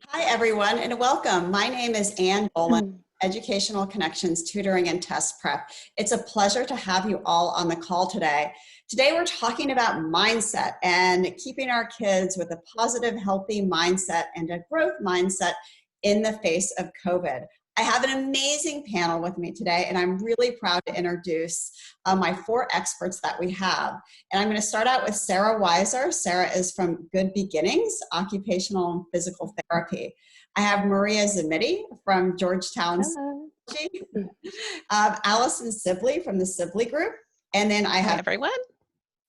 Hi, everyone, and welcome. My name is Ann Dolan, Educational Connections Tutoring and Test Prep. It's a pleasure to have you all on the call today. Today, we're talking about mindset and keeping our kids with a positive, healthy mindset and a growth mindset in the face of COVID. I have an amazing panel with me today, and I'm really proud to introduce my four experts that we have. And I'm going to start out with Sarah Weiser. Sarah is from Good Beginnings, Occupational and Physical Therapy. I have Maria Zimmitti from Georgetown. Allison Sibley from the Sibley Group. And then I have everyone.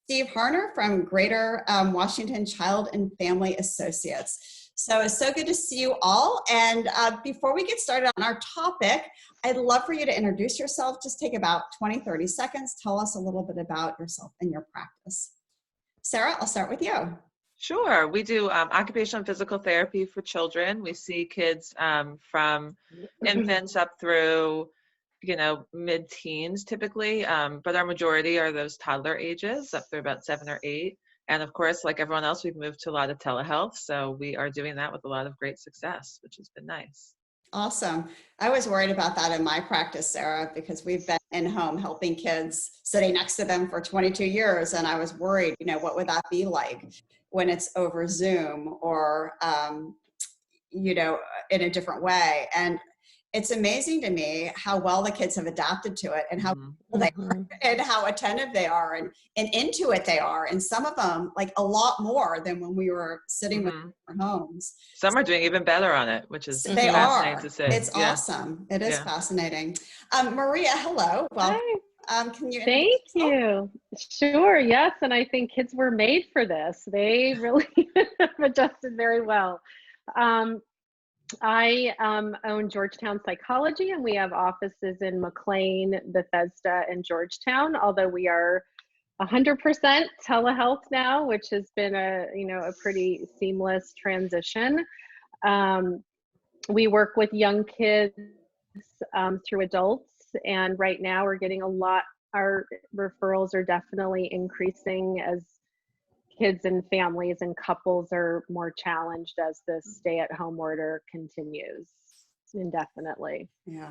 Steve Harner from Greater Washington Child and Family Associates. So it's so good to see you all. And before we get started on our topic, I'd love for you to introduce yourself. Just take about 20-30 seconds. Tell us a little bit about yourself and your practice. Sarah, I'll start with you. Sure. We do occupational and physical therapy for children. We see kids from infants up through, mid-teens typically, but our majority are those toddler ages up through about 7 or 8. And of course, like everyone else, we've moved to a lot of telehealth. So we are doing that with a lot of great success, which has been nice. Awesome. I was worried about that in my practice, Sarah, because we've been in home helping kids, sitting next to them for 22 years. And I was worried, what would that be like when it's over Zoom or, in a different way. And it's amazing to me how well the kids have adapted to it and how they are and how attentive they are and into it they are. And some of them like a lot more than when we were sitting with our homes. Some are doing even better on it, which is they fascinating are. To see. It's awesome. It is fascinating. Maria, hello. Well, can you? Thank you. Sure. Yes. And I think kids were made for this. They really have adjusted very well. I own Georgetown Psychology, and we have offices in McLean, Bethesda, and Georgetown, although we are 100% telehealth now, which has been a pretty seamless transition. We work with young kids through adults, and right now we're getting our referrals are definitely increasing as kids and families and couples are more challenged as the stay-at-home order continues indefinitely. Yeah,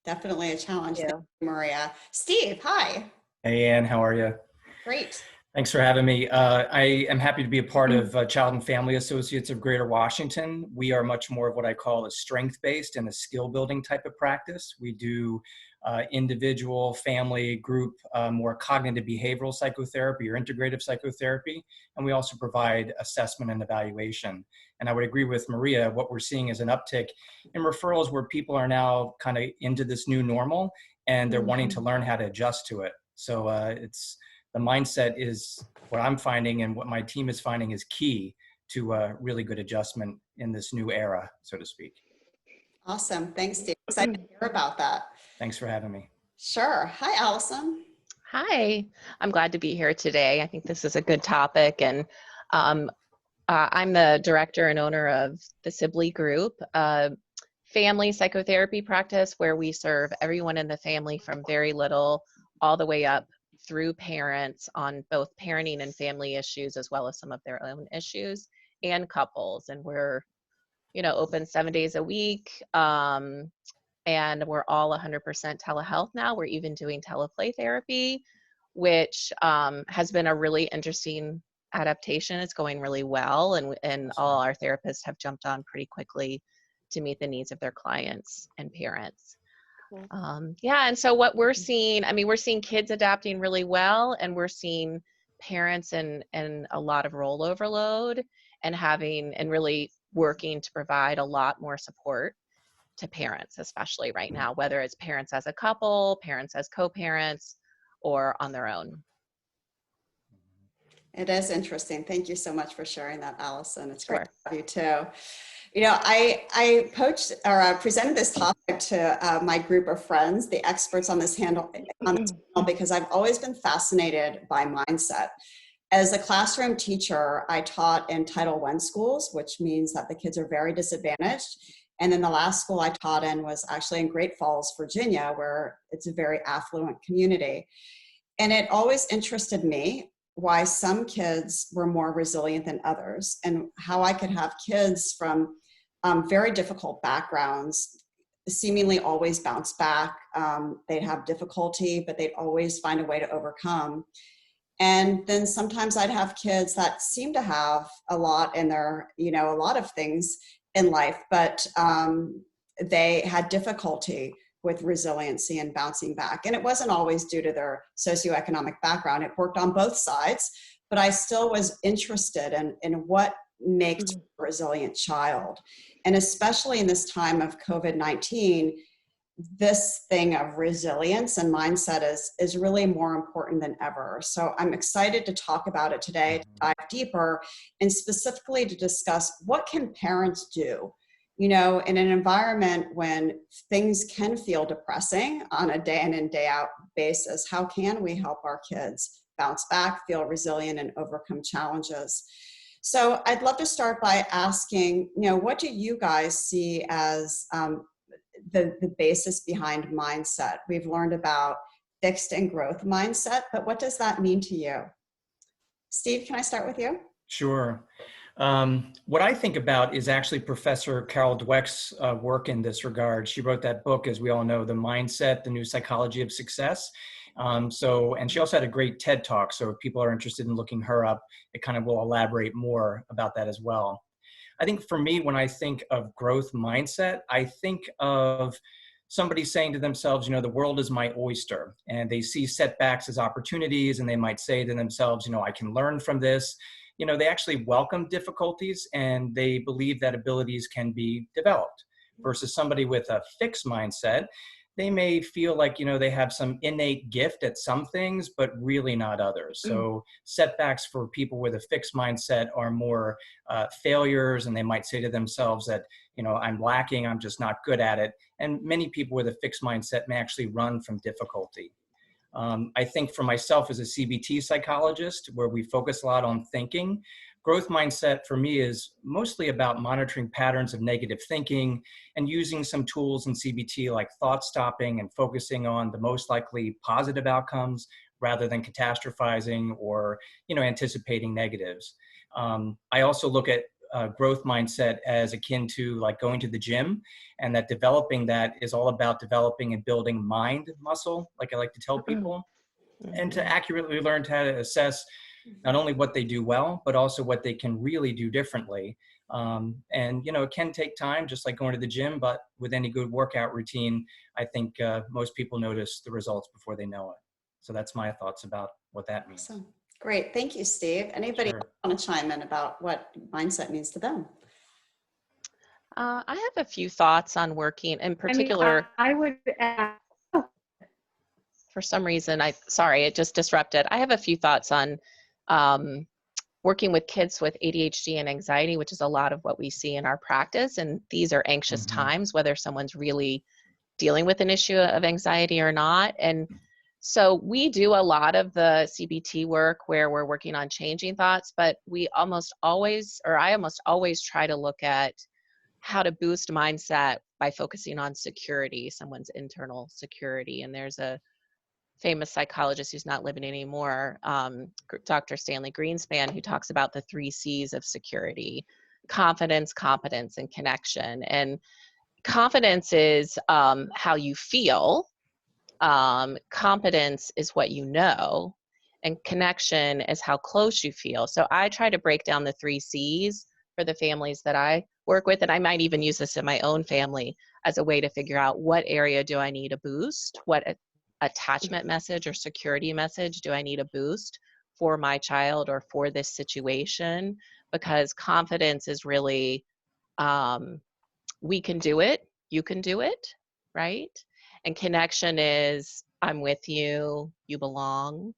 definitely a challenge. Thank you, Maria. Steve, hi. Hey, Ann, how are you? Great. Thanks for having me. I am happy to be a part of Child and Family Associates of Greater Washington. We are much more of what I call a strength-based and a skill-building type of practice. We do individual, family, group, more cognitive behavioral psychotherapy or integrative psychotherapy. And we also provide assessment and evaluation. And I would agree with Maria, what we're seeing is an uptick in referrals where people are now kind of into this new normal and they're wanting to learn how to adjust to it. So the mindset is what I'm finding and what my team is finding is key to really good adjustment in this new era, so to speak. Awesome. Thanks, Steve. Excited to hear about that. Thanks for having me. Sure. Hi, Allison. Hi. I'm glad to be here today. I think this is a good topic. And I'm the director and owner of the Sibley Group, a family psychotherapy practice where we serve everyone in the family from very little all the way up through parents on both parenting and family issues, as well as some of their own issues, and couples. And we're, open 7 days a week. And we're all 100% telehealth now. We're even doing teleplay therapy, which has been a really interesting adaptation. It's going really well. And all our therapists have jumped on pretty quickly to meet the needs of their clients and parents. And so what we're seeing, we're seeing kids adapting really well, and we're seeing parents and a lot of role overload and really working to provide a lot more support to parents, especially right now, whether it's parents as a couple, parents as co-parents, or on their own. It is interesting. Thank you so much for sharing that, Allison. It's great Sure. to have you too. I presented this topic to my group of friends, the experts on this panel, because I've always been fascinated by mindset. As a classroom teacher, I taught in Title I schools, which means that the kids are very disadvantaged. And then the last school I taught in was actually in Great Falls, Virginia, where it's a very affluent community. And it always interested me why some kids were more resilient than others, and how I could have kids from very difficult backgrounds seemingly always bounce back. They'd have difficulty, but they'd always find a way to overcome. And then sometimes I'd have kids that seem to have a lot in their, a lot of things in life, but they had difficulty with resiliency and bouncing back. And it wasn't always due to their socioeconomic background. It worked on both sides, but I still was interested in what makes a resilient child. And especially in this time of COVID-19, this thing of resilience and mindset is really more important than ever. So I'm excited to talk about it today, to dive deeper, and specifically to discuss what can parents do, in an environment when things can feel depressing on a day in and day out basis. How can we help our kids bounce back, feel resilient, and overcome challenges? So I'd love to start by asking, what do you guys see as the basis behind mindset? We've learned about fixed and growth mindset, but what does that mean to you? Steve, can I start with you? Sure. What I think about is actually Professor Carol Dweck's work in this regard. She wrote that book, as we all know, The Mindset, The New Psychology of Success. And she also had a great TED Talk. So if people are interested in looking her up, it kind of will elaborate more about that as well. I think for me, when I think of growth mindset, I think of somebody saying to themselves, the world is my oyster, and they see setbacks as opportunities, and they might say to themselves, I can learn from this. They actually welcome difficulties, and they believe that abilities can be developed, versus somebody with a fixed mindset. They may feel like, they have some innate gift at some things, but really not others. So setbacks for people with a fixed mindset are more failures, and they might say to themselves that, I'm lacking, I'm just not good at it. And many people with a fixed mindset may actually run from difficulty. I think for myself as a CBT psychologist, where we focus a lot on thinking, growth mindset for me is mostly about monitoring patterns of negative thinking and using some tools in CBT like thought stopping and focusing on the most likely positive outcomes rather than catastrophizing or, anticipating negatives. I also look at growth mindset as akin to like going to the gym, and that developing that is all about developing and building mind muscle, like I like to tell people, and to accurately learn how to assess not only what they do well, but also what they can really do differently. And, it can take time, just like going to the gym, but with any good workout routine, I think most people notice the results before they know it. So that's my thoughts about what that means. Awesome. Great. Thank you, Steve. Anybody want to chime in about what mindset means to them? I have a few thoughts on working, in particular. I would add, for some reason, sorry, it just disrupted. I have a few thoughts on working with kids with ADHD and anxiety, which is a lot of what we see in our practice. And these are anxious times, whether someone's really dealing with an issue of anxiety or not. And so we do a lot of the CBT work where we're working on changing thoughts, but I almost always try to look at how to boost mindset by focusing on security, someone's internal security. And there's a famous psychologist who's not living anymore, Dr. Stanley Greenspan, who talks about the 3 C's of security: confidence, competence, and connection. And confidence is how you feel. Competence is what you know, and connection is how close you feel. So I try to break down the 3 C's for the families that I work with, and I might even use this in my own family as a way to figure out what area do I need a boost, what attachment message or security message do I need a boost for my child or for this situation, because confidence is really, we can do it, you can do it, right? And connection is, I'm with you, you belong.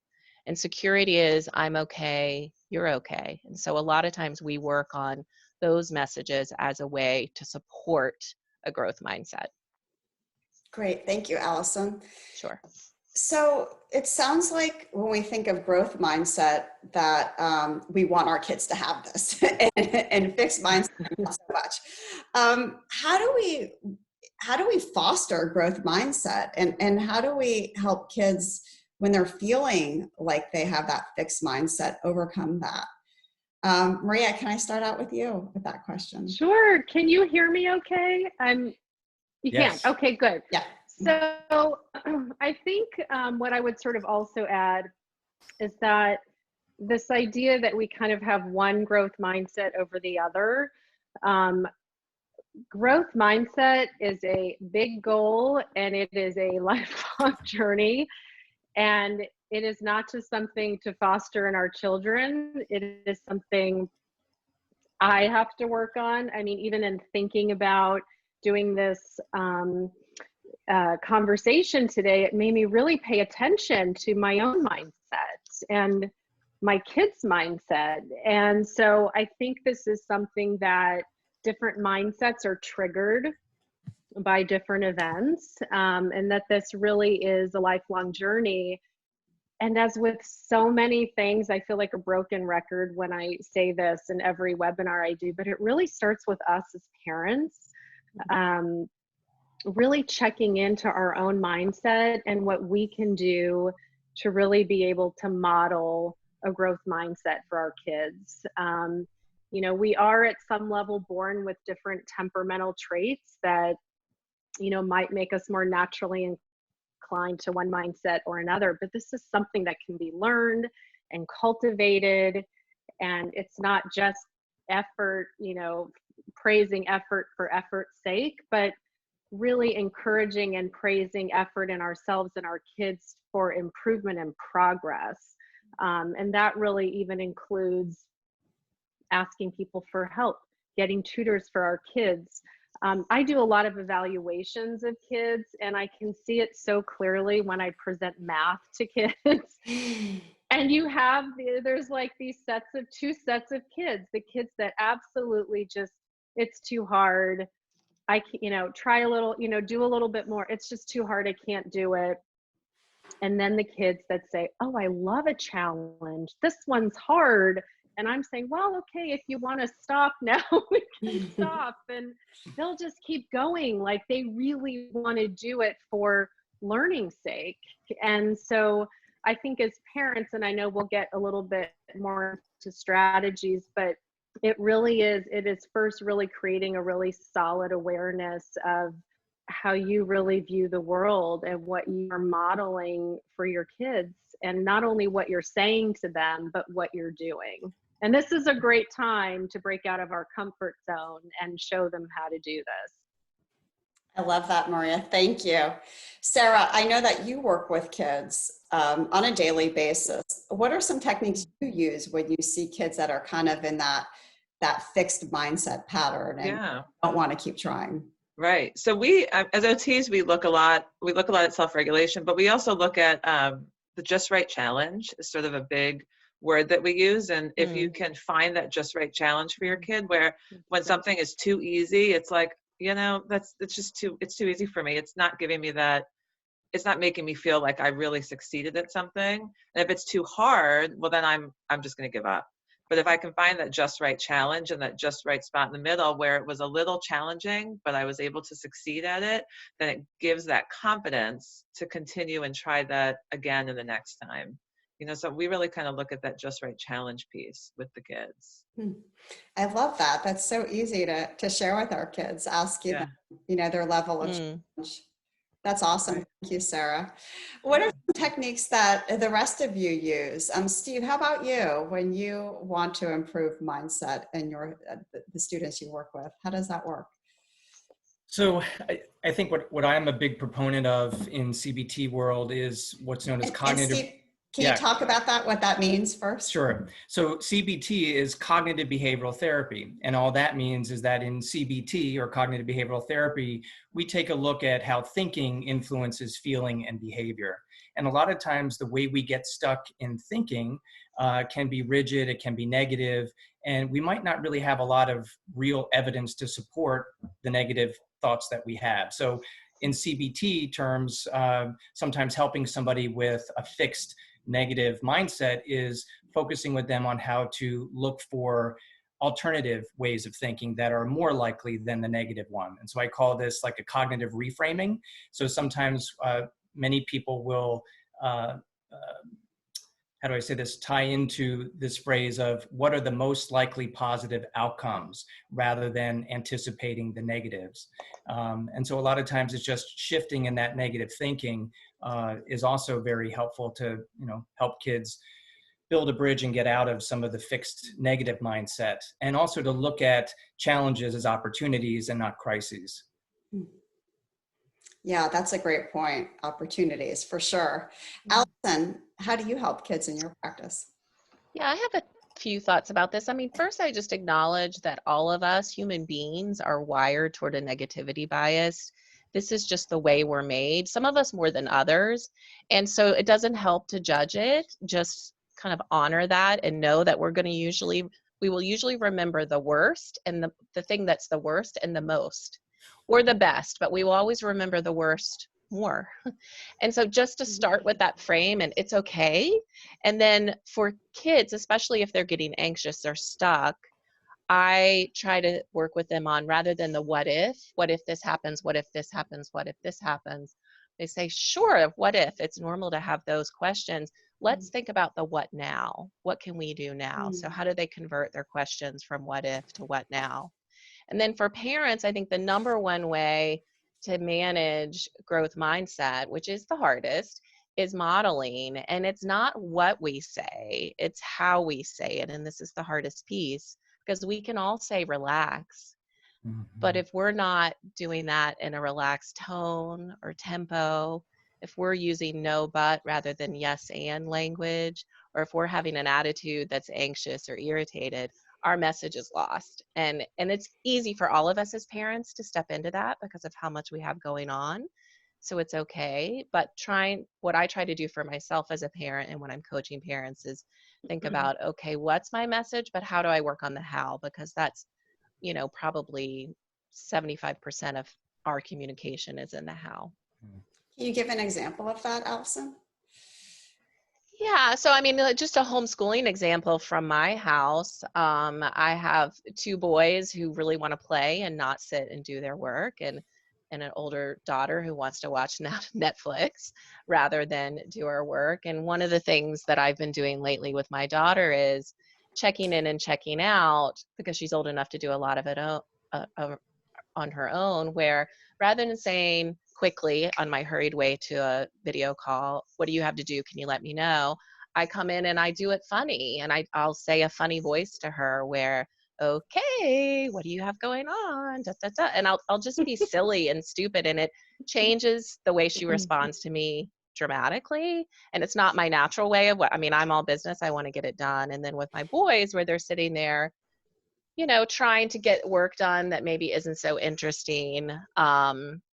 And security is, I'm okay, you're okay. And so a lot of times we work on those messages as a way to support a growth mindset. Great. Thank you, Allison. Sure. So it sounds like when we think of growth mindset that we want our kids to have this and fixed mindset not so much. How do we foster growth mindset, and how do we help kids when they're feeling like they have that fixed mindset, overcome that? Maria, can I start out with you with that question? Sure. Can you hear me okay? You Yes. can. Okay, good. Yeah. So I think what I would sort of also add is that this idea that we kind of have one growth mindset over the other. Growth mindset is a big goal and it is a lifelong journey. And it is not just something to foster in our children. It is something I have to work on. I mean, even in thinking about doing this conversation today, it made me really pay attention to my own mindset and my kids' mindset. And so I think this is something that different mindsets are triggered by different events, and that this really is a lifelong journey. And as with so many things, I feel like a broken record when I say this in every webinar I do, but it really starts with us as parents, really checking into our own mindset and what we can do to really be able to model a growth mindset for our kids. You know, we are at some level born with different temperamental traits that, you know, might make us more naturally inclined to one mindset or another, but this is something that can be learned and cultivated. And it's not just effort, you know, praising effort for effort's sake, but really encouraging and praising effort in ourselves and our kids for improvement and progress. And that really even includes asking people for help, getting tutors for our kids. I do a lot of evaluations of kids, and I can see it so clearly when I present math to kids. And you have, there's like these two sets of kids, the kids that absolutely just, it's too hard. You know, try a little, you know, do a little bit more. It's just too hard. I can't do it. And then the kids that say, oh, I love a challenge. This one's hard. And I'm saying, well, okay, if you want to stop now, we can stop. And they'll just keep going. Like they really want to do it for learning's sake. And so I think as parents, and I know we'll get a little bit more to strategies, but it is first really creating a really solid awareness of how you really view the world and what you are modeling for your kids, and not only what you're saying to them, but what you're doing. And this is a great time to break out of our comfort zone and show them how to do this. I love that, Maria. Thank you. Sarah, I know that you work with kids on a daily basis. What are some techniques you use when you see kids that are kind of in that fixed mindset pattern and don't want to keep trying? Right. So we, as OTs, we look a lot at self-regulation, but we also look at the just right challenge is sort of a big word that we use. And if you can find that just right challenge for your kid, where when something is too easy, it's like, you know, it's too easy for me. It's not giving me that, it's not making me feel like I really succeeded at something. And if it's too hard, well, then I'm just going to give up. But if I can find that just right challenge and that just right spot in the middle where it was a little challenging, but I was able to succeed at it, then it gives that confidence to continue and try that again in the next time. You know, so we really kind of look at that just right challenge piece with the kids. I love that. That's so easy to share with our kids, ask them, you know, their level of challenge. That's awesome. Right. Thank you, Sarah. What are some techniques that the rest of you use? Steve, how about you when you want to improve mindset in the students you work with? How does that work? So I think what I'm a big proponent of in CBT world is what's known as cognitive. Steve, can you talk about that, what that means first? Sure. So CBT is cognitive behavioral therapy. And all that means is that in CBT, or cognitive behavioral therapy, we take a look at how thinking influences feeling and behavior. And a lot of times the way we get stuck in thinking can be rigid, it can be negative, and we might not really have a lot of real evidence to support the negative thoughts that we have. So in CBT terms, sometimes helping somebody with a fixed negative mindset is focusing with them on how to look for alternative ways of thinking that are more likely than the negative one. And so I call this like a cognitive reframing. So sometimes many people will how do I say this, tie into this phrase of what are the most likely positive outcomes rather than anticipating the negatives. And so a lot of times it's just shifting in that negative thinking is also very helpful to, help kids build a bridge and get out of some of the fixed negative mindset, and also to look at challenges as opportunities and not crises. Yeah, that's a great point. Opportunities for sure. Allison, how do you help kids in your practice? Yeah, I have a few thoughts about this. I mean, first, I just acknowledge that all of us human beings are wired toward a negativity bias. This is just the way we're made, some of us more than others. And so it doesn't help to judge it, just kind of honor that and know that we will usually remember the worst and the thing that's the worst and the most, or the best, but we will always remember the worst more. And so just to start with that frame, and it's okay. And then for kids, especially if they're getting anxious or stuck, I try to work with them on, rather than the what if this happens, what if this happens, what if this happens, they say, sure, what if? It's normal to have those questions. Let's think about the what now. What can we do now? So how do they convert their questions from what if to what now? And then for parents, I think the number one way to manage growth mindset, which is the hardest, is modeling. And it's not what we say, it's how we say it. And this is the hardest piece, because we can all say relax. But if we're not doing that in a relaxed tone or tempo, if we're using no but rather than yes and language, or if we're having an attitude that's anxious or irritated, our message is lost. And it's easy for all of us as parents to step into that because of how much we have going on. So it's okay. But what I try to do for myself as a parent and when I'm coaching parents is think about, okay, what's my message, but how do I work on the how? Because that's, probably 75% of our communication is in the how. Can you give an example of that, Allison? Yeah, so I mean, just a homeschooling example from my house. I have two boys who really want to play and not sit and do their work, and an older daughter who wants to watch Netflix rather than do her work. And one of the things that I've been doing lately with my daughter is checking in and checking out, because she's old enough to do a lot of it on her own, where rather than saying quickly on my hurried way to a video call, what do you have to do? Can you let me know? I come in and I do it funny, and I'll say a funny voice to her where, okay, what do you have going on? Da, da, da. And I'll just be silly and stupid, and it changes the way she responds to me dramatically. And it's not my natural way of I'm all business. I want to get it done. And then with my boys, where they're sitting there, trying to get work done that maybe isn't so interesting,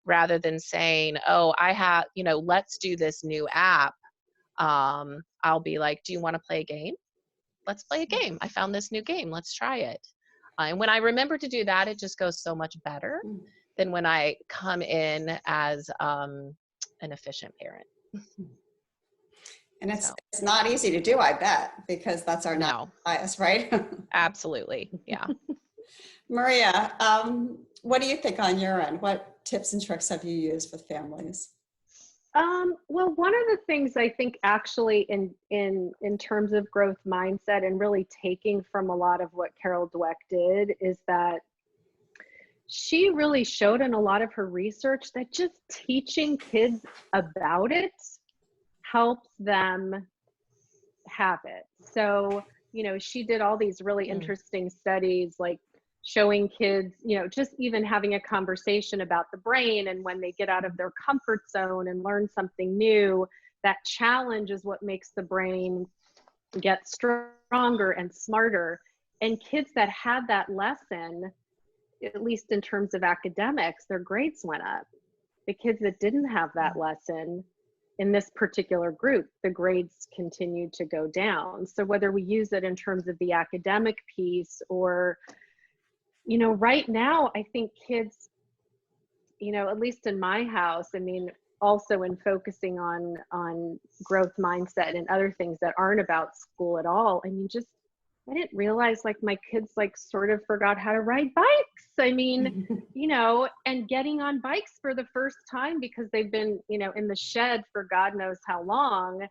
rather than saying, oh, I have, let's do this new app. I'll be like, do you want to play a game? Let's play a game. I found this new game. Let's try it. And when I remember to do that, it just goes so much better than when I come in as an efficient parent. And it's not easy to do, I bet, because that's our natural bias, right? Absolutely. Yeah. Maria, what do you think on your end? What tips and tricks have you used with families? Well, one of the things I think actually in terms of growth mindset and really taking from a lot of what Carol Dweck did is that she really showed in a lot of her research that just teaching kids about it helps them have it. So, she did all these really interesting studies, like showing kids, just even having a conversation about the brain, and when they get out of their comfort zone and learn something new, that challenge is what makes the brain get stronger and smarter. And kids that had that lesson, at least in terms of academics, their grades went up. The kids that didn't have that lesson in this particular group, the grades continued to go down. So whether we use it in terms of the academic piece or, right now, I think kids, at least in my house, also in focusing on growth mindset and other things that aren't about school at all. I didn't realize my kids sort of forgot how to ride bikes. And getting on bikes for the first time because they've been, in the shed for God knows how long.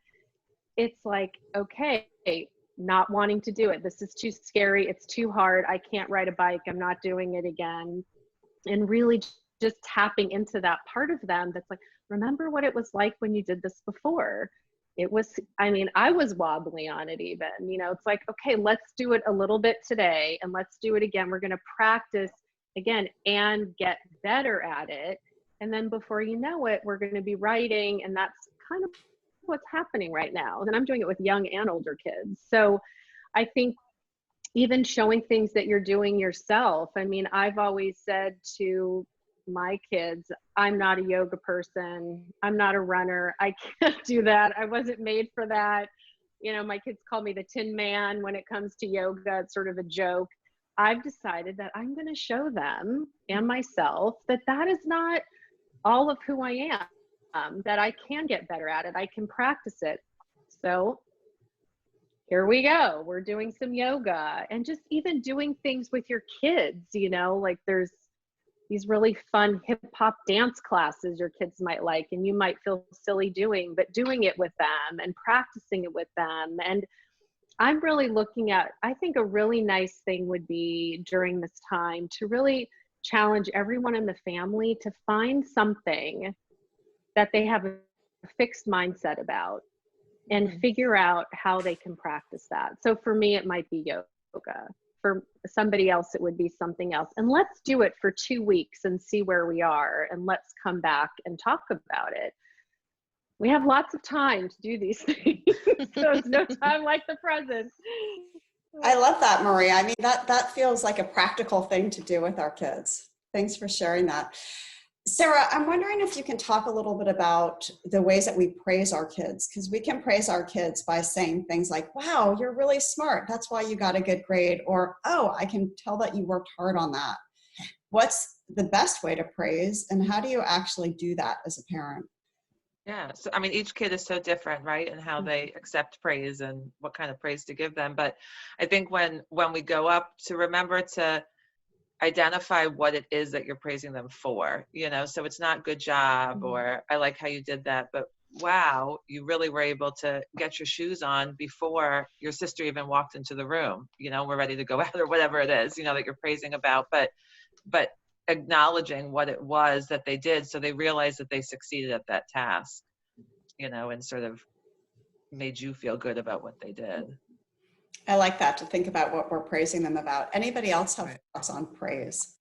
it's like, okay, not wanting to do it. This is too scary. It's too hard. I can't ride a bike. I'm not doing it again. And really just tapping into that part of them that's like, remember what it was like when you did this before. It was, I mean, I was wobbly on it even, you know, it's like, okay, let's do it a little bit today and let's do it again. We're going to practice again and get better at it. And then before you know it, we're going to be writing. And that's kind of what's happening right now. And I'm doing it with young and older kids. So I think even showing things that you're doing yourself. I mean, I've always said to my kids, I'm not a yoga person. I'm not a runner. I can't do that. I wasn't made for that. You know, my kids call me the Tin Man when it comes to yoga. It's sort of a joke. I've decided that I'm going to show them and myself that that is not all of who I am, that I can get better at it. I can practice it. So here we go. We're doing some yoga and just even doing things with your kids, you know, like there's these really fun hip hop dance classes your kids might like, and you might feel silly doing, but doing it with them and practicing it with them. And I'm really looking at, I think a really nice thing would be during this time to really challenge everyone in the family to find something that they have a fixed mindset about and figure out how they can practice that. So for me, it might be yoga. For somebody else, it would be something else. And let's do it for 2 weeks and see where we are. And let's come back and talk about it. We have lots of time to do these things. So it's no time like the present. I love that, Maria. I mean, that feels like a practical thing to do with our kids. Thanks for sharing that. Sarah, I'm wondering if you can talk a little bit about the ways that we praise our kids, because we can praise our kids by saying things like, wow, you're really smart. That's why you got a good grade. Or, oh, I can tell that you worked hard on that. What's the best way to praise, and how do you actually do that as a parent? Yeah, so I mean, each kid is so different, right? And how they accept praise and what kind of praise to give them. But I think when we go up, to remember to identify what it is that you're praising them for, you know, so it's not good job or I like how you did that, but wow, you really were able to get your shoes on before your sister even walked into the room, you know, we're ready to go out or whatever it is, you know, that you're praising about, but acknowledging what it was that they did, so they realized that they succeeded at that task, you know, and sort of made you feel good about what they did. I like that, to think about what we're praising them about. Anybody else have thoughts on praise?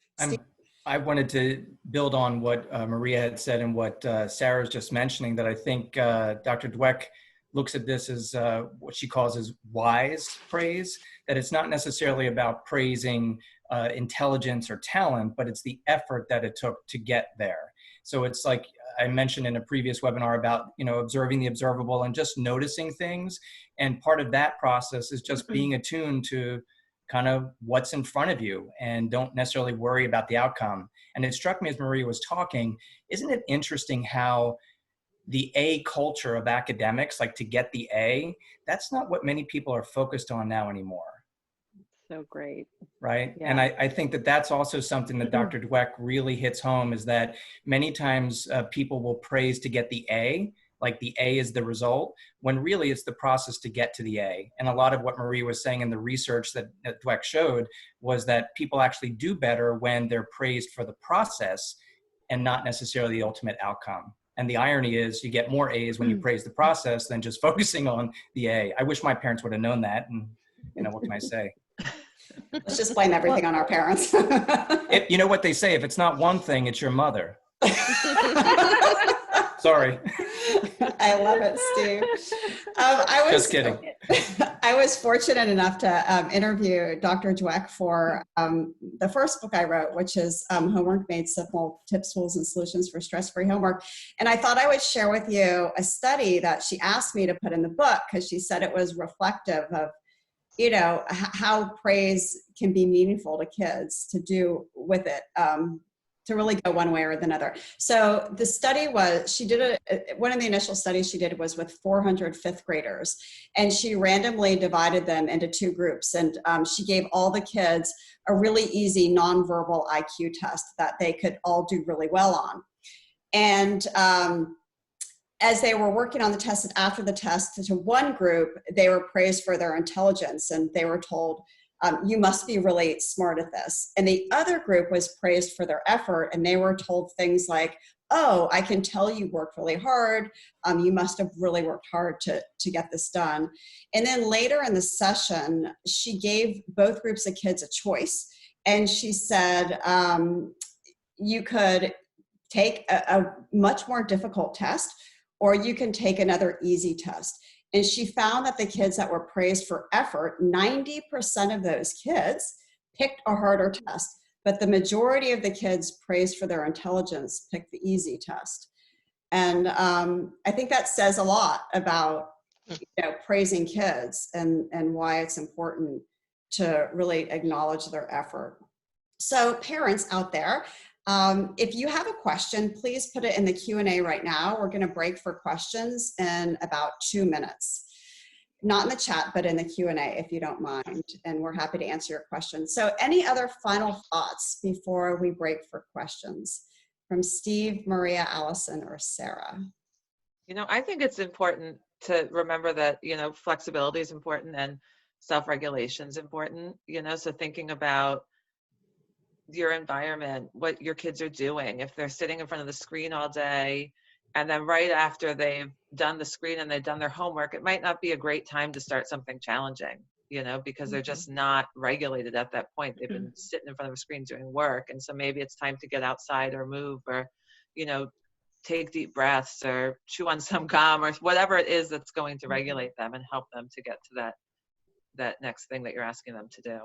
I wanted to build on what Maria had said and what Sarah was just mentioning, that I think Dr. Dweck looks at this as what she calls as wise praise, that it's not necessarily about praising intelligence or talent, but it's the effort that it took to get there. So it's like I mentioned in a previous webinar about, you know, observing the observable and just noticing things. And part of that process is just being attuned to kind of what's in front of you and don't necessarily worry about the outcome. And it struck me as Maria was talking, isn't it interesting how the A culture of academics, like to get the A, that's not what many people are focused on now anymore. So great. Right. Yeah. And I think that that's also something that Dr. Dweck really hits home, is that many times people will praise to get the A, like the A is the result, when really it's the process to get to the A. And a lot of what Maria was saying in the research that Dweck showed was that people actually do better when they're praised for the process and not necessarily the ultimate outcome. And the irony is you get more A's when you praise the process than just focusing on the A. I wish my parents would have known that. And, you know, what can I say? Let's just blame everything on our parents. You know what they say, if it's not one thing, it's your mother. Sorry. I love it, Steve. Just kidding. I was fortunate enough to interview Dr. Dweck for the first book I wrote, which is Homework Made Simple: Tips, Tools, and Solutions for Stress-Free Homework. And I thought I would share with you a study that she asked me to put in the book, because she said it was reflective of, you know, how praise can be meaningful to kids to do with it, to really go one way or the other. So the study was, she did one of the initial studies she did was with 400 fifth graders, and she randomly divided them into 2 groups. And she gave all the kids a really easy nonverbal IQ test that they could all do really well on. And as they were working on the test and after the test, to one group, they were praised for their intelligence and they were told, you must be really smart at this. And the other group was praised for their effort and they were told things like, oh, I can tell you worked really hard. You must have really worked hard to get this done. And then later in the session, she gave both groups of kids a choice. And she said, you could take a much more difficult test, or you can take another easy test. And she found that the kids that were praised for effort, 90% of those kids picked a harder test, but the majority of the kids praised for their intelligence picked the easy test. And I think that says a lot about praising kids and why it's important to really acknowledge their effort. So parents out there, if you have a question, please put it in the Q&A right now. We're going to break for questions in about 2 minutes. Not in the chat, but in the Q&A, if you don't mind. And we're happy to answer your questions. So any other final thoughts before we break for questions from Steve, Maria, Allison, or Sarah? I think it's important to remember that, flexibility is important and self-regulation is important, so thinking about your environment, what your kids are doing. If they're sitting in front of the screen all day, and then right after they've done the screen and they've done their homework, it might not be a great time to start something challenging, because they're just not regulated at that point. They've been sitting in front of a screen doing work. And so maybe it's time to get outside or move or, take deep breaths or chew on some gum or whatever it is that's going to regulate them and help them to get to that next thing that you're asking them to do.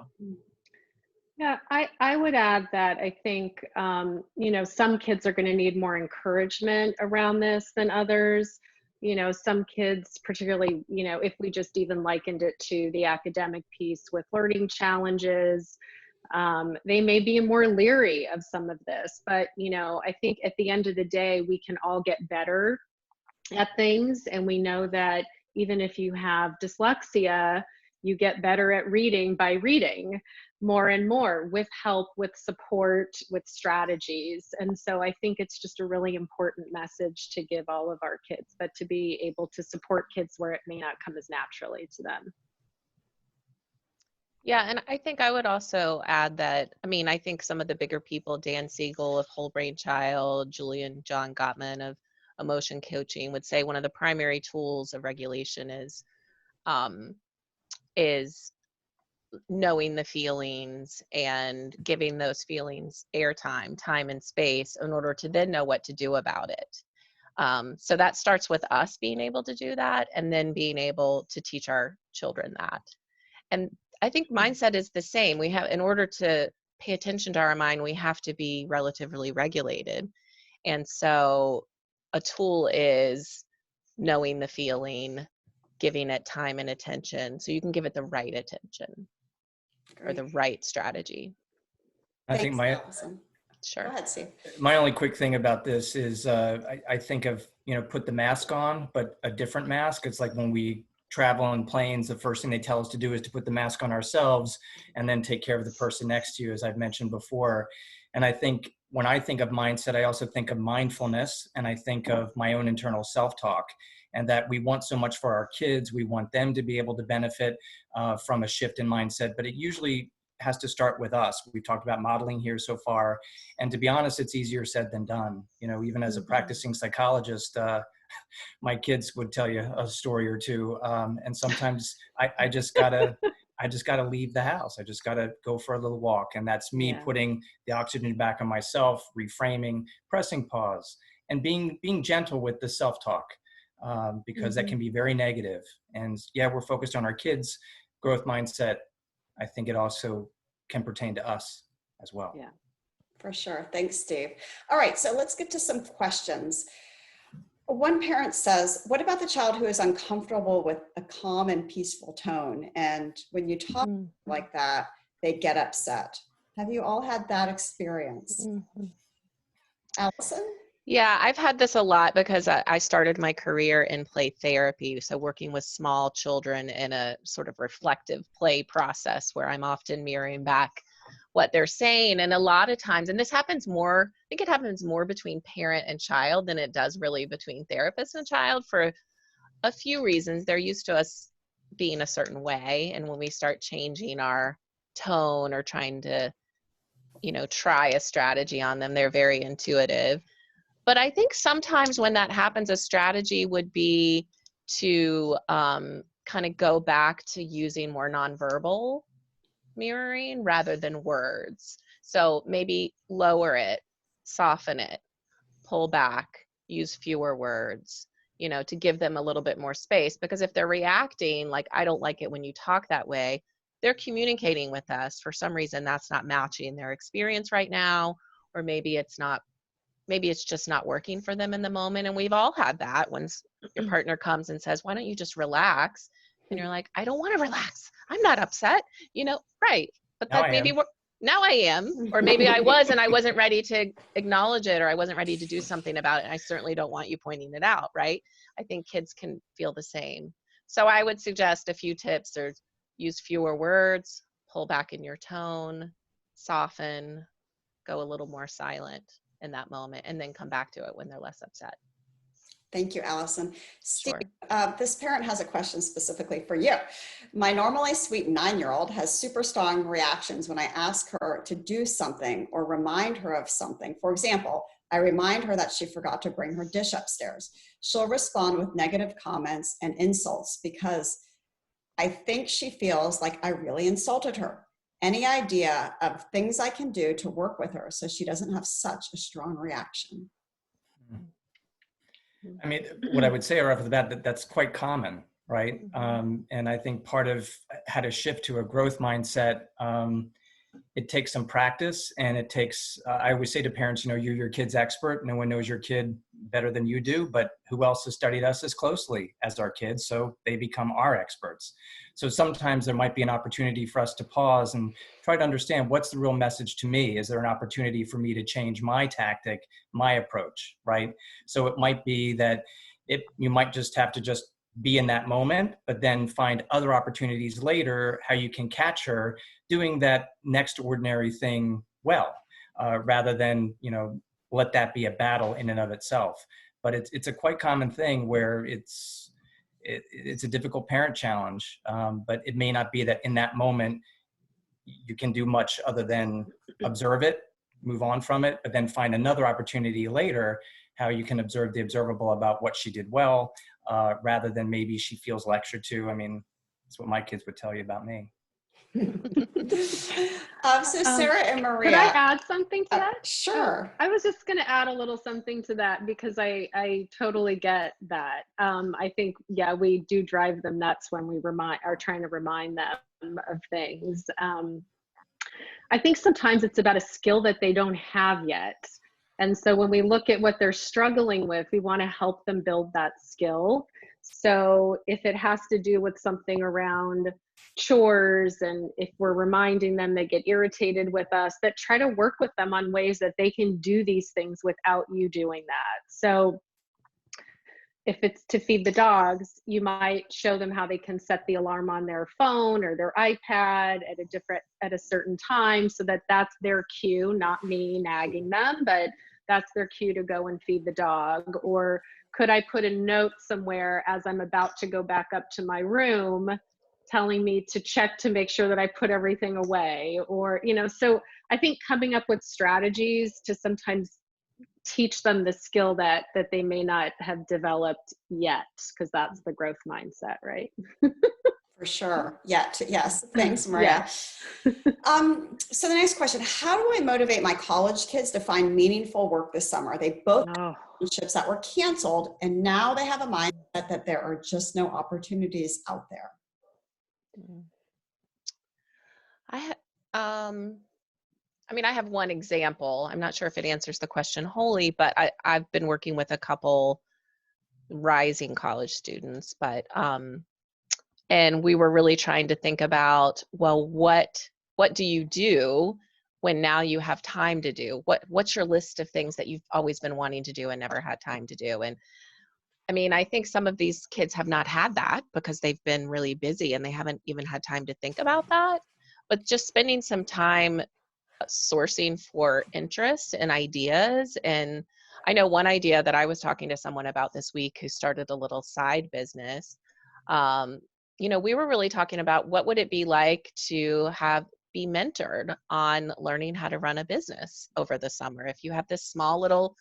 Yeah, I would add that I think, some kids are going to need more encouragement around this than others. Some kids, particularly, if we just even likened it to the academic piece with learning challenges, they may be more leery of some of this. But, I think at the end of the day, we can all get better at things. And we know that even if you have dyslexia, you get better at reading by reading more and more with help, with support, with strategies. And so I think it's just a really important message to give all of our kids, but to be able to support kids where it may not come as naturally to them. Yeah, and I think I would also add that, I think some of the bigger people, Dan Siegel of Whole Brain Child, Julian John Gottman of Emotion Coaching, would say one of the primary tools of regulation is knowing the feelings and giving those feelings airtime, time and space in order to then know what to do about it. So that starts with us being able to do that and then being able to teach our children that. And I think mindset is the same. We have, in order to pay attention to our mind, we have to be relatively regulated. And so a tool is knowing the feeling, giving it time and attention so you can give it the right attention. Great. Or the right strategy. I think Sure. Go ahead, Steve. My only quick thing about this is I think of, put the mask on, but a different mask. It's like when we travel on planes, the first thing they tell us to do is to put the mask on ourselves and then take care of the person next to you, as I've mentioned before. And I think when I think of mindset, I also think of mindfulness, and I think of my own internal self-talk, and that we want so much for our kids. We want them to be able to benefit from a shift in mindset, but it usually has to start with us. We've talked about modeling here so far, and to be honest, it's easier said than done. Even as a practicing psychologist, my kids would tell you a story or two, and sometimes I just gotta leave the house. I just gotta go for a little walk, and that's me putting the oxygen back on myself, reframing, pressing pause, and being gentle with the self-talk, because that can be very negative. And yeah, we're focused on our kids' growth mindset. I think it also can pertain to us as well. Yeah, for sure. Thanks, Steve. All right, so let's get to some questions. One parent says, what about the child who is uncomfortable with a calm and peaceful tone? And when you talk like that, they get upset. Have you all had that experience? Allison? Yeah, I've had this a lot because I started my career in play therapy. So working with small children in a sort of reflective play process where I'm often mirroring back what they're saying. And a lot of times, and this happens more, I think it happens more between parent and child than it does really between therapist and child, for a few reasons. They're used to us being a certain way. And when we start changing our tone or trying to, try a strategy on them, they're very intuitive. But I think sometimes when that happens, a strategy would be to kind of go back to using more nonverbal mirroring rather than words. So maybe lower it, soften it, pull back, use fewer words, to give them a little bit more space. Because if they're reacting like, I don't like it when you talk that way, they're communicating with us. For some reason, that's not matching their experience right now, or maybe it's just not working for them in the moment. And we've all had that when your partner comes and says, why don't you just relax? And you're like, I don't want to relax. I'm not upset, right. But that maybe now I am, or maybe I was, and I wasn't ready to acknowledge it, or I wasn't ready to do something about it. And I certainly don't want you pointing it out, right? I think kids can feel the same. So I would suggest a few tips. There's use fewer words, pull back in your tone, soften, go a little more silent in that moment, and then come back to it when they're less upset. Thank you, Allison. Steve, Sure. This parent has a question specifically for you. My normally sweet 9-year-old has super strong reactions when I ask her to do something or remind her of something. For example, I remind her that she forgot to bring her dish upstairs. She'll respond with negative comments and insults because I think she feels like I really insulted her. Any idea of things I can do to work with her so she doesn't have such a strong reaction? I mean, what I would say right off the bat, that's quite common, right? And I think part of how to shift to a growth mindset, it takes some practice, and it takes, I always say to parents, you're your kid's expert. No one knows your kid better than you do, but who else has studied us as closely as our kids? So they become our experts. So sometimes there might be an opportunity for us to pause and try to understand, what's the real message to me? Is there an opportunity for me to change my tactic, my approach, right? So it might be that you might just have to just be in that moment, but then find other opportunities later, how you can catch her doing that next ordinary thing well, rather than, let that be a battle in and of itself. But it's a quite common thing where it's a difficult parent challenge, but it may not be that in that moment you can do much other than observe it, move on from it, but then find another opportunity later how you can observe the observable about what she did well, rather than maybe she feels lectured to. I mean, that's what my kids would tell you about me. So Sarah and Maria. Could I add something to that? Sure. I was just going to add a little something to that, because I totally get that. I think, yeah, we do drive them nuts when we are trying to remind them of things. I think sometimes it's about a skill that they don't have yet. And so when we look at what they're struggling with, we want to help them build that skill. So if it has to do with something around chores, and if we're reminding them they get irritated with us, that try to work with them on ways that they can do these things without you doing that. So if it's to feed the dogs, you might show them how they can set the alarm on their phone or their iPad at a certain time, so that that's their cue, not me nagging them, but that's their cue to go and feed the dog. Or could I put a note somewhere as I'm about to go back up to my room telling me to check to make sure that I put everything away? Or, so I think coming up with strategies to sometimes teach them the skill that they may not have developed yet, because that's the growth mindset, right? For sure. Yes. Thanks, Maria. Yeah. So the next question, how do I motivate my college kids to find meaningful work this summer? They both have internships that were canceled, and now they have a mindset that there are just no opportunities out there. I have one example. I'm not sure if it answers the question wholly, but I've been working with a couple rising college students, but and we were really trying to think about, well, what do you do when now you have time to do? What's your list of things that you've always been wanting to do and never had time to do? And I think some of these kids have not had that because they've been really busy and they haven't even had time to think about that. But just spending some time sourcing for interest and ideas. And I know one idea that I was talking to someone about this week who started a little side business. We were really talking about what would it be like to be mentored on learning how to run a business over the summer. If you have this small little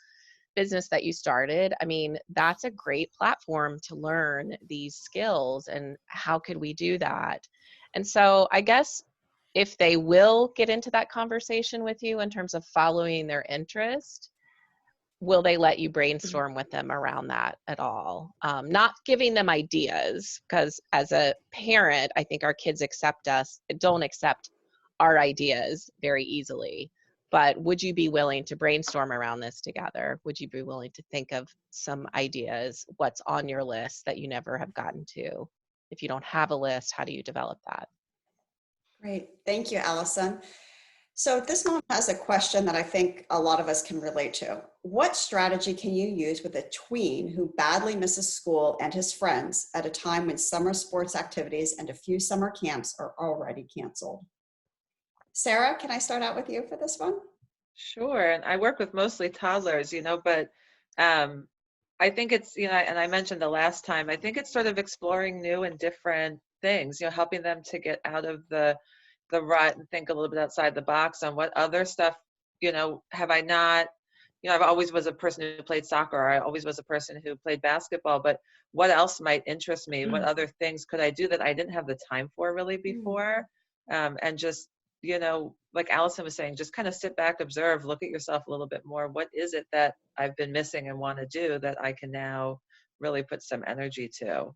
business that you started, I mean, that's a great platform to learn these skills, and how could we do that? And so I guess if they will get into that conversation with you in terms of following their interest, will they let you brainstorm with them around that at all? Not giving them ideas, because as a parent, I think our kids don't accept our ideas very easily. But would you be willing to brainstorm around this together? Would you be willing to think of some ideas? What's on your list that you never have gotten to? If you don't have a list, how do you develop that? Great. Thank you, Allison. So this mom has a question that I think a lot of us can relate to. What strategy can you use with a tween who badly misses school and his friends at a time when summer sports activities and a few summer camps are already canceled? Sarah, can I start out with you for this one? Sure. And I work with mostly toddlers, but I think it's, and I mentioned the last time, I think it's sort of exploring new and different things, helping them to get out of the rut and think a little bit outside the box on what other stuff, have I not, I've always was a person who played soccer. I always was a person who played basketball, but what else might interest me? What other things could I do that I didn't have the time for really before? And just, like Allison was saying, just kind of sit back, observe, look at yourself a little bit more. What is it that I've been missing and want to do that I can now really put some energy to?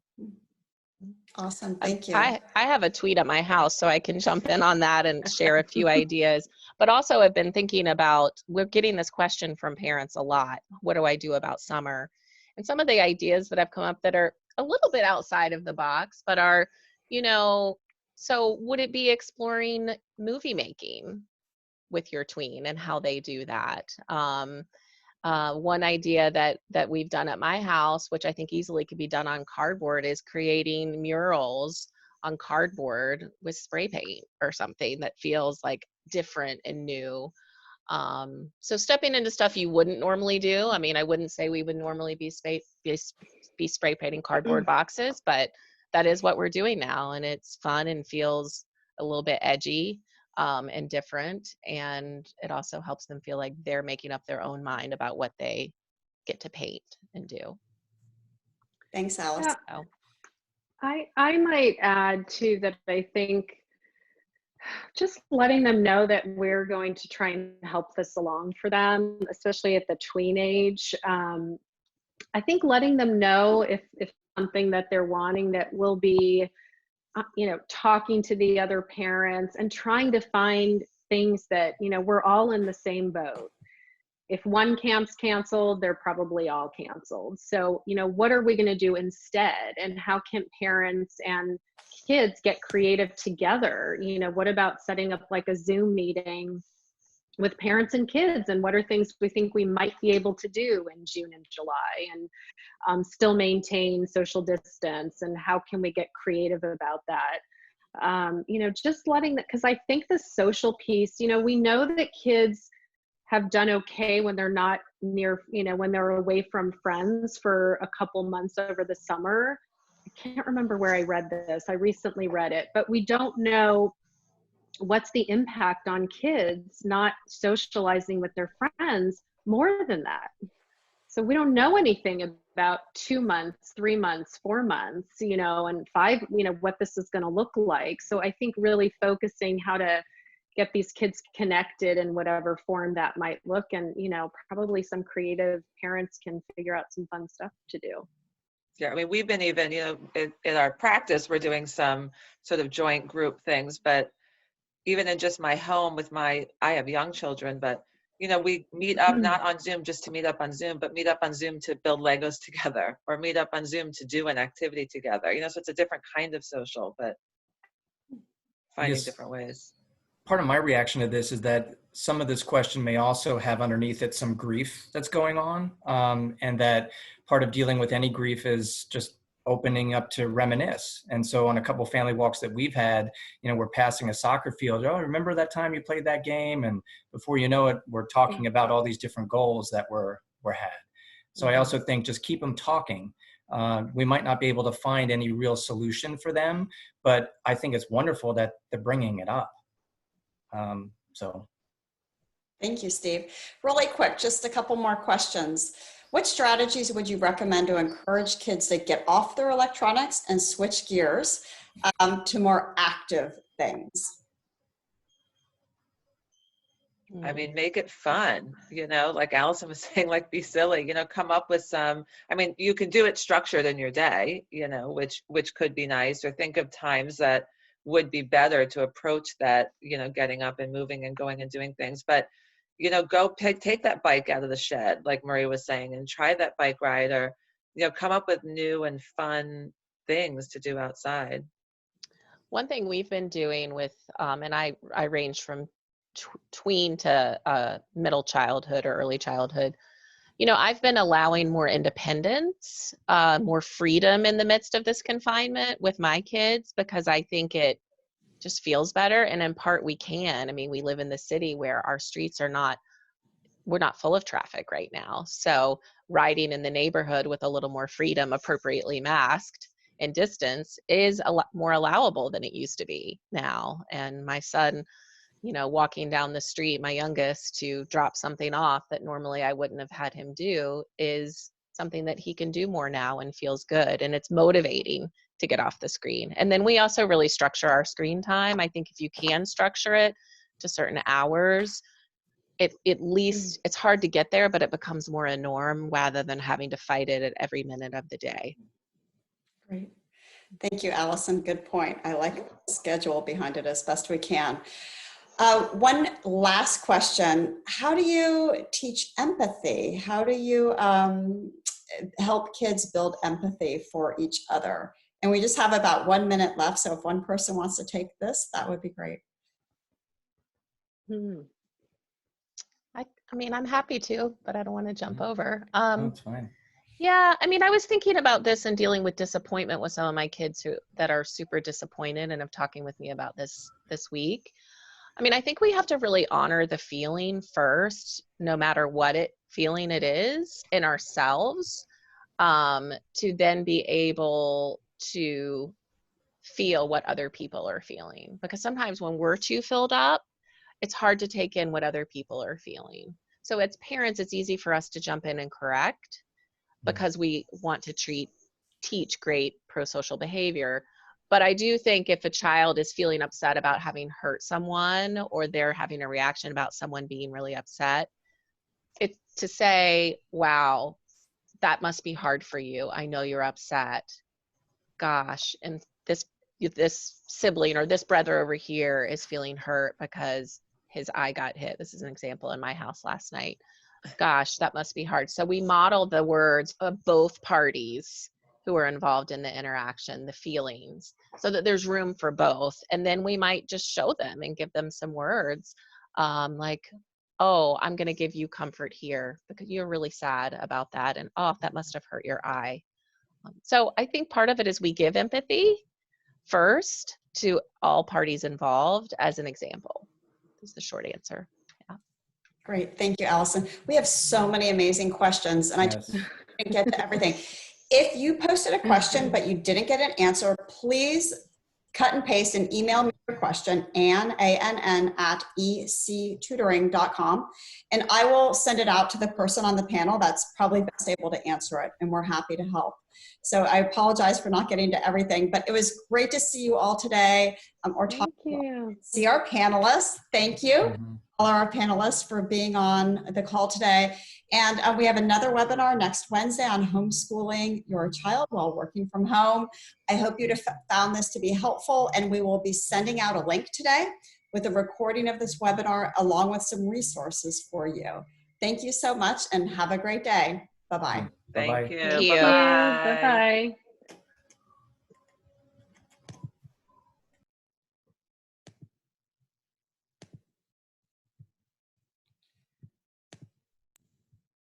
Awesome. Thank you. I have a tweet at my house, so I can jump in on that and share a few ideas. But also I've been thinking about, we're getting this question from parents a lot. What do I do about summer? And some of the ideas that have come up that are a little bit outside of the box, but are, so would it be exploring movie making with your tween and how they do that? One idea that we've done at my house, which I think easily could be done on cardboard, is creating murals on cardboard with spray paint or something that feels like different and new. So stepping into stuff you wouldn't normally do. I mean, I wouldn't say we would normally be spray painting cardboard boxes, but that is what we're doing now, and it's fun and feels a little bit edgy. And different, and it also helps them feel like they're making up their own mind about what they get to paint and do. Thanks, Alice. Yeah, I might add too that I think just letting them know that we're going to try and help this along for them, especially at the tween age. I think letting them know if something that they're wanting, that will be talking to the other parents and trying to find things that, we're all in the same boat. If one camp's canceled, they're probably all canceled. So, what are we going to do instead? And how can parents and kids get creative together? What about setting up like a Zoom meeting with parents and kids, and what are things we think we might be able to do in June and July and still maintain social distance, and how can we get creative about that? Just letting that, because I think the social piece, we know that kids have done okay when they're not near, when they're away from friends for a couple months over the summer. I can't remember where I read this. I recently read it, but we don't know what's the impact on kids not socializing with their friends more than that. So we don't know anything about 2 months, 3 months, 4 months, and 5, what this is going to look like. So I think really focusing how to get these kids connected in whatever form that might look, and, probably some creative parents can figure out some fun stuff to do. Yeah, I mean, we've been even, in our practice, we're doing some sort of joint group things, but even in just my home with I have young children, but, we meet up not on Zoom just to meet up on Zoom, but meet up on Zoom to build Legos together, or meet up on Zoom to do an activity together, so it's a different kind of social, but finding different ways. Part of my reaction to this is that some of this question may also have underneath it some grief that's going on, and that part of dealing with any grief is just opening up to reminisce. And so on a couple family walks that we've had, we're passing a soccer field. Oh, remember that time you played that game? And before you know it, we're talking about all these different goals that were had. So I also think just keep them talking. We might not be able to find any real solution for them, but I think it's wonderful that they're bringing it up. So. Thank you, Steve. Really quick, just a couple more questions. What strategies would you recommend to encourage kids to get off their electronics and switch gears to more active things? I mean, make it fun, like Allison was saying, like, be silly, come up with some, I mean, you can do it structured in your day, which could be nice, or think of times that would be better to approach that, getting up and moving and going and doing things. But go take that bike out of the shed, like Marie was saying, and try that bike ride, or, come up with new and fun things to do outside. One thing we've been doing with, and I range from tween to middle childhood or early childhood, I've been allowing more independence, more freedom in the midst of this confinement with my kids, because I think it just feels better. And in part we can. I mean, we live in the city where our streets we're not full of traffic right now. So riding in the neighborhood with a little more freedom, appropriately masked and distance, is a lot more allowable than it used to be now. And my son, walking down the street, my youngest, to drop something off that normally I wouldn't have had him do, is something that he can do more now and feels good. And it's motivating to get off the screen. And then we also really structure our screen time. I think if you can structure it to certain hours, at least it's hard to get there, but it becomes more a norm rather than having to fight it at every minute of the day. Great. Thank you, Allison. Good point. I like the schedule behind it as best we can. One last question. How do you teach empathy? How do you help kids build empathy for each other? And we just have about 1 minute left. So if one person wants to take this, that would be great. I mean, I'm happy to, but I don't want to jump over. That's fine. Yeah, I mean, I was thinking about this and dealing with disappointment with some of my kids that are super disappointed and have talking with me about this week. I mean, I think we have to really honor the feeling first, no matter what feeling it is, in ourselves, to then be able to feel what other people are feeling. Because sometimes when we're too filled up, it's hard to take in what other people are feeling. So as parents, it's easy for us to jump in and correct, because we want to teach great pro-social behavior. But I do think if a child is feeling upset about having hurt someone, or they're having a reaction about someone being really upset, it's to say, wow, that must be hard for you. I know you're upset. Gosh, and this sibling or this brother over here is feeling hurt because his eye got hit. This is an example in my house last night. Gosh, that must be hard. So we model the words of both parties who are involved in the interaction, the feelings, so that there's room for both. And then we might just show them and give them some words like, oh, I'm going to give you comfort here because you're really sad about that. And oh, that must have hurt your eye. So I think part of it is we give empathy first to all parties involved as an example. Is the short answer. Yeah. Great. Thank you, Allison. We have so many amazing questions, and I just didn't get to everything. If you posted a question, but you didn't get an answer, please cut and paste and email me your question, Ann, A-N-N, at ectutoring.com, and I will send it out to the person on the panel that's probably best able to answer it, and we're happy to help. So I apologize for not getting to everything, but it was great to see you all today. See our panelists. Thank you, all our panelists, for being on the call today. And we have another webinar next Wednesday on homeschooling your child while working from home. I hope you'd have found this to be helpful, and we will be sending out a link today with a recording of this webinar along with some resources for you. Thank you so much and have a great day. Bye-bye. Thank you. Thank you. Bye-bye. Bye-bye.